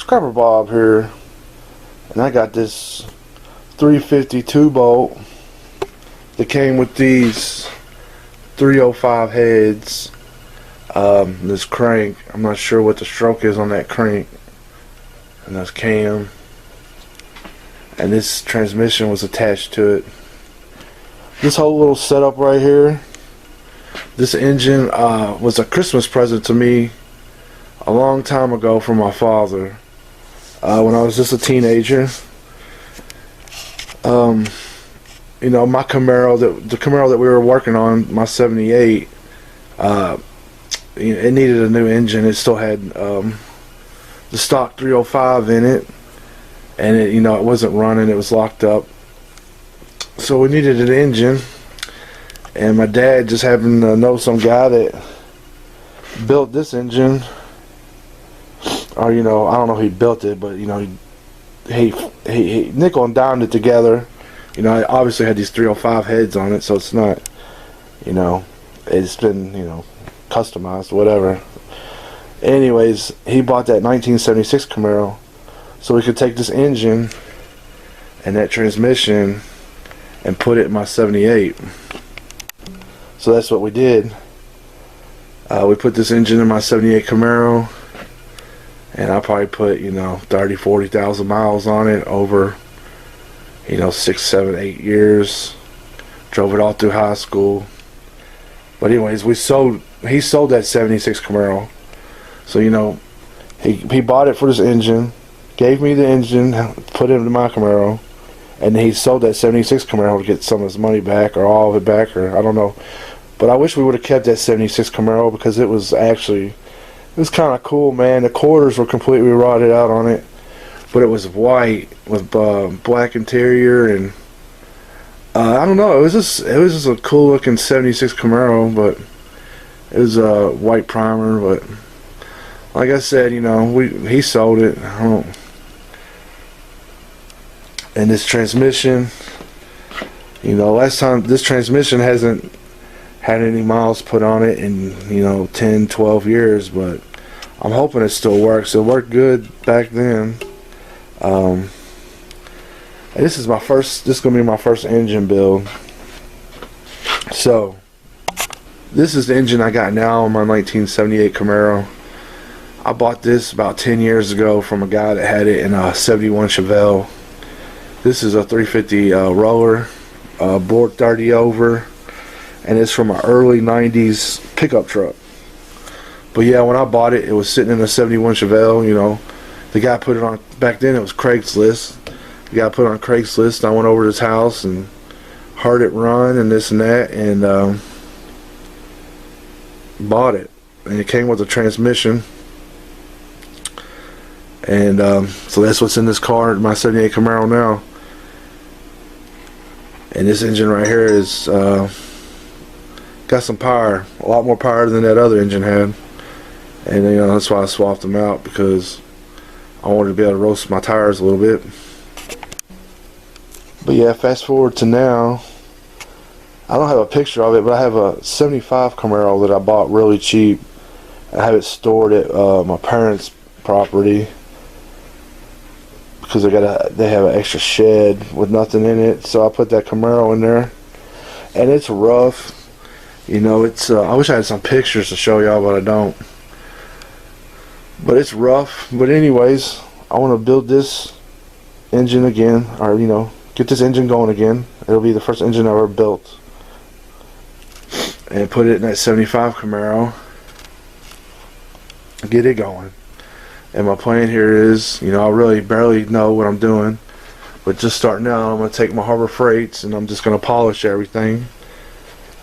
Scrapper Bob here, and I got this 350 2-bolt that came with these 305 heads. This crank, I'm not sure what the stroke is on that crank, and this cam, and this transmission was attached to it. This whole little setup right here, this engine was a Christmas present to me a long time ago from my father when I was just a teenager. You know, my Camaro, the Camaro that we were working on, my 78, it needed a new engine. It still had the stock 305 in it, and it, it wasn't running. It was locked up, so we needed an engine. And my dad just happened to know some guy that built this engine, or I don't know if he built it, but he nickel and dimed it together. I obviously had these 305 heads on it, so it's not, it's been, customized, whatever. Anyways, he bought that 1976 Camaro so we could take this engine and that transmission and put it in my 78. So that's what we did. We put this engine in my 78 Camaro, and I probably put 30,000-40,000 miles on it over 6, 7, 8 years. Drove it all through high school. But anyways, he sold that 76 Camaro. So he bought it for this engine, gave me the engine, put it into my Camaro, and he sold that 76 Camaro to get some of his money back, or all of it back, or I don't know. But I wish we would have kept that 76 Camaro, because it was kind of cool, man. The quarters were completely rotted out on it, but it was white with black interior, and I don't know. It was just a cool looking 76 Camaro, but it was a white primer. But like I said, he sold it. And this transmission, last time, this transmission hasn't had any miles put on it in 10, 12 years, but I'm hoping it still works. It worked good back then. And this is gonna be my first engine build. So this is the engine I got now on my 1978 Camaro. I bought this about 10 years ago from a guy that had it in a 71 Chevelle. This is a 350 roller, bored 30 over, and it's from an early 90s pickup truck. But yeah, when I bought it, it was sitting in a 71 Chevelle. The guy put it on, back then it was Craigslist. The guy put it on Craigslist. I went over to his house and heard it run and this and that, and bought it. And it came with a transmission. And so that's what's in this car, my 78 Camaro now. And this engine right here is got some power, a lot more power than that other engine had. And that's why I swapped them out, because I wanted to be able to roast my tires a little bit. But yeah, fast forward to now. I don't have a picture of it, but I have a 75 Camaro that I bought really cheap. I have it stored at my parents' property, because they have an extra shed with nothing in it. So I put that Camaro in there, and it's rough. It's I wish I had some pictures to show y'all, but I don't. But it's rough. But anyways, I want to build this engine again, or get this engine going again. It'll be the first engine I ever built, and put it in that 75 Camaro, get it going. And my plan here is, I really barely know what I'm doing, but just starting out, I'm going to take my Harbor Freights and I'm just going to polish everything.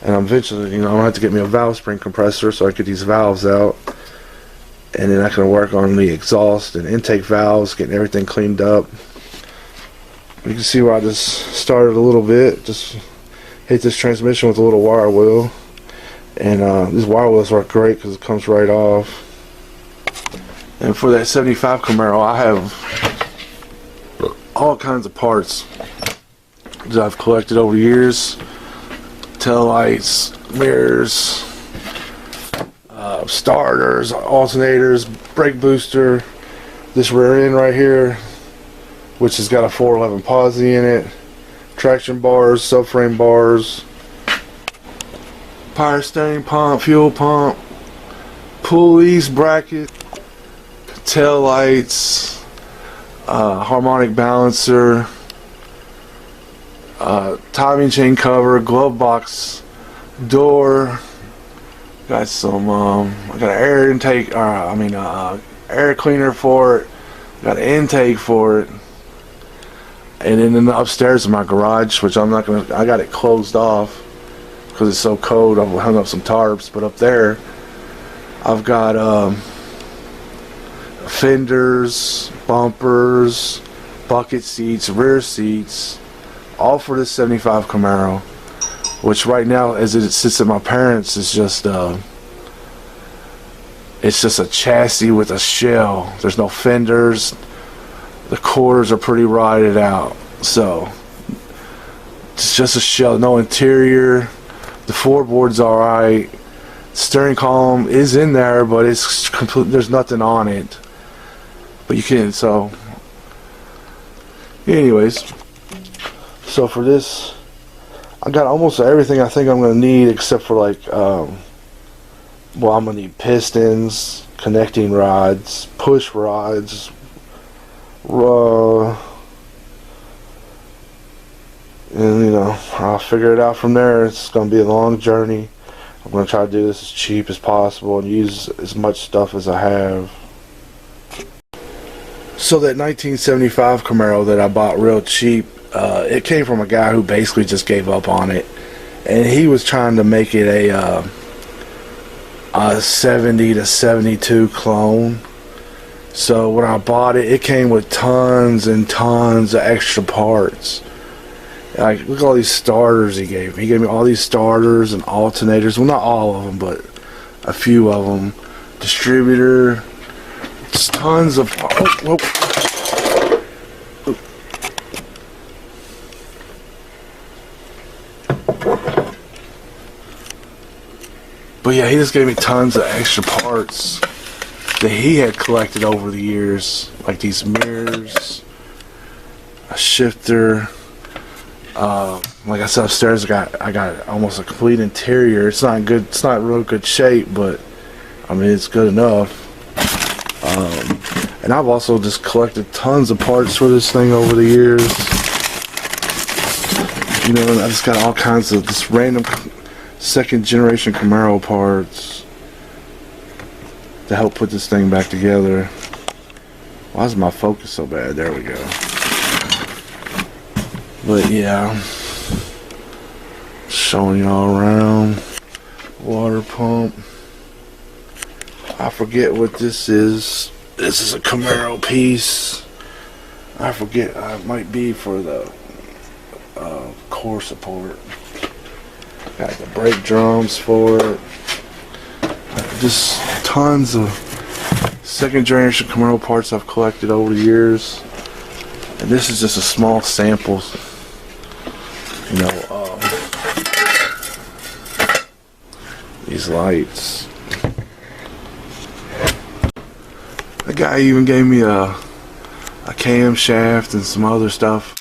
And eventually, I'm going to have to get me a valve spring compressor so I can get these valves out. And then I can work on the exhaust and intake valves, getting everything cleaned up. You can see where I just started a little bit, just hit this transmission with a little wire wheel. And these wire wheels work great because it comes right off. And for that 75 Camaro, I have all kinds of parts that I've collected over the years. Tail lights, mirrors, starters, alternators, brake booster, This rear end right here, which has got a 411 posi in it, traction bars, subframe bars, power steering pump, fuel pump, pulleys, bracket, tail lights, harmonic balancer, timing chain cover, glove box door. Got some I got an air intake, air cleaner for it. Got an intake for it. And then in the upstairs in my garage, which I got it closed off because it's so cold. I've hung up some tarps, but up there I've got fenders, bumpers, bucket seats, rear seats, all for this 75 Camaro, which right now, as it sits at my parents', is just it's just a chassis with a shell. There's no fenders. The quarters are pretty rotted out, so it's just a shell, no interior. The floorboard's alright. Steering column is in there, but it's complete. There's nothing on it. But you can. So, anyways, so for this, I got almost everything I think I'm gonna need, except for like, I'm gonna need pistons, connecting rods, push rods. And I'll figure it out from there. It's going to be a long journey. I'm going to try to do this as cheap as possible and use as much stuff as I have. So that 1975 Camaro that I bought real cheap, it came from a guy who basically just gave up on it, and he was trying to make it a 70 to 72 clone. So when I bought it, it came with tons and tons of extra parts. Like, look at all these starters he gave me. He gave me all these starters and alternators. Well, not all of them, but a few of them. Distributor. Just tons of... But yeah, he just gave me tons of extra parts that he had collected over the years, like these mirrors, a shifter. Like I said, upstairs I got almost a complete interior. It's not good. It's not real good shape, but I mean it's good enough. And I've also just collected tons of parts for this thing over the years. And I just got all kinds of this random second generation Camaro parts to help put this thing back together. Why is my focus so bad? There we go. But yeah, showing y'all around. Water pump. I forget what this is. This is a Camaro piece. I forget. It might be for the core support. Got the brake drums for it. Just tons of second generation Camaro parts I've collected over the years, and this is just a small sample. These lights. The guy even gave me a camshaft and some other stuff.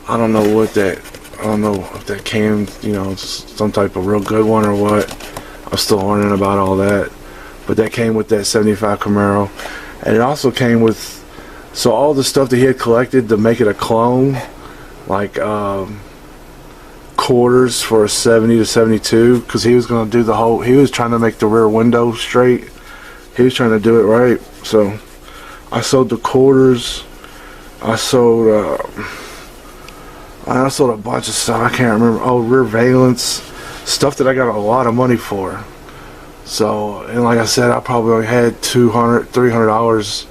I don't know what that. I don't know if that cam, some type of real good one or what. I'm still learning about all that, but that came with that 75 Camaro, and it also came with all the stuff that he had collected to make it a clone, like quarters for a 70 to 72, because he was going to do he was trying to make the rear window straight. He was trying to do it right. So I sold the quarters. I sold a bunch of stuff. I can't remember. Oh, rear valence. Stuff that I got a lot of money for. So, and like I said, I probably only had $200, $300.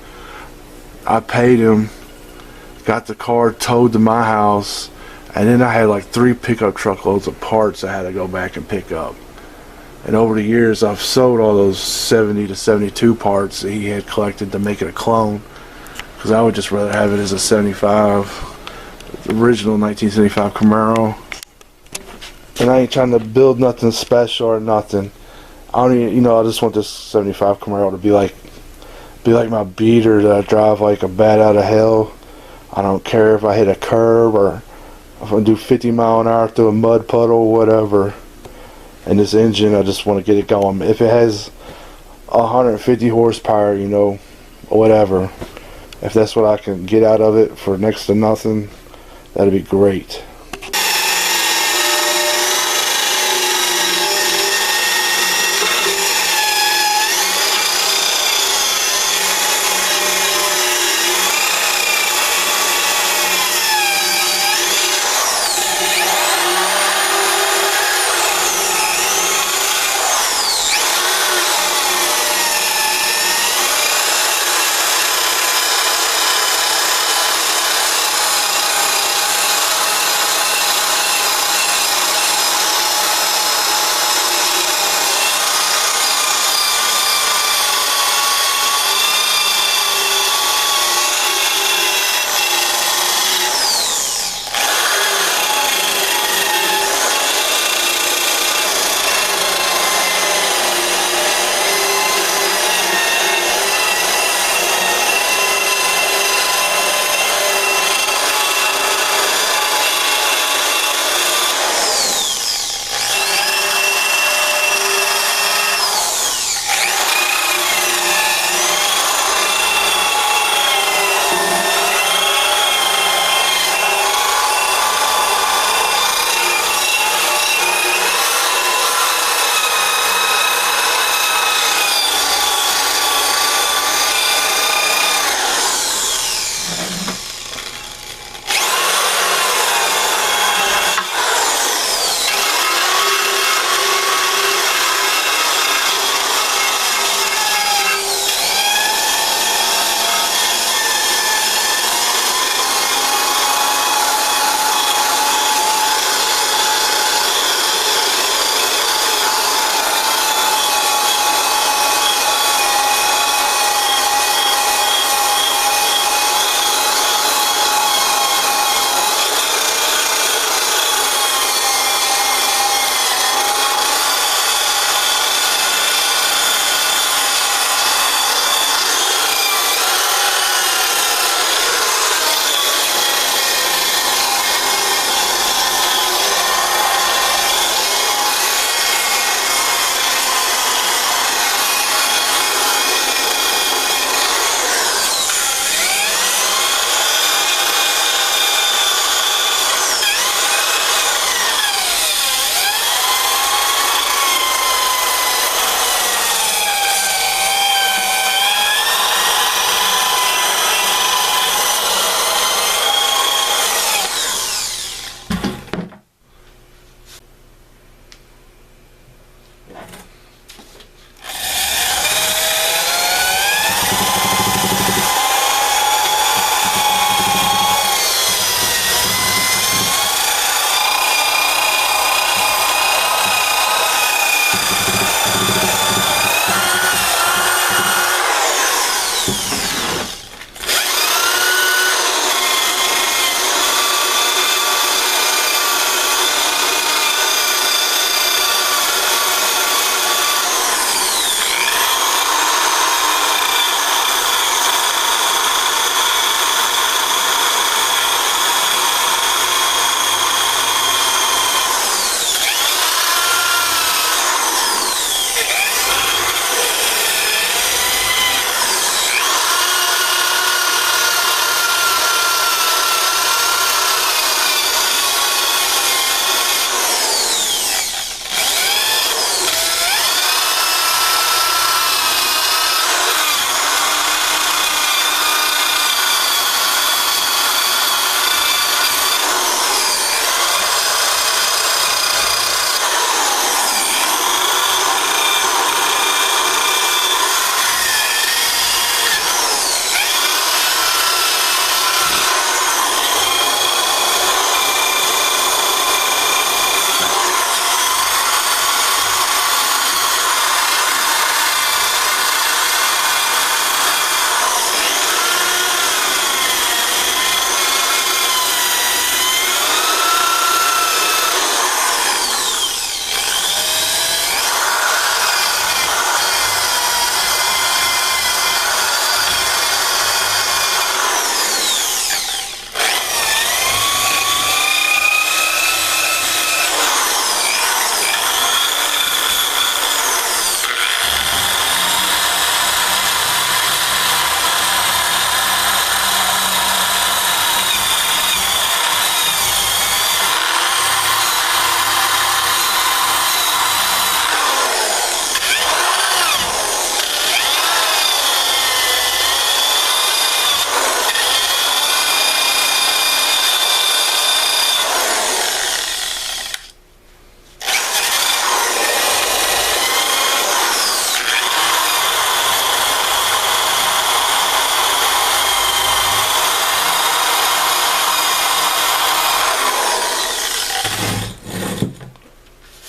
I paid him, got the car towed to my house, and then I had like 3 pickup truckloads of parts I had to go back and pick up. And over the years, I've sold all those 70 to 72 parts that he had collected to make it a clone, because I would just rather have it as a 75, the original 1975 Camaro. And I ain't trying to build nothing special or nothing. I don't even, I just want this 75 Camaro to be like be like my beater that I drive like a bat out of hell. I don't care if I hit a curb or if I do 50 mile an hour through a mud puddle or whatever. And this engine, I just want to get it going. If it has 150 horsepower, you know, whatever. If that's what I can get out of it for next to nothing, that'd be great.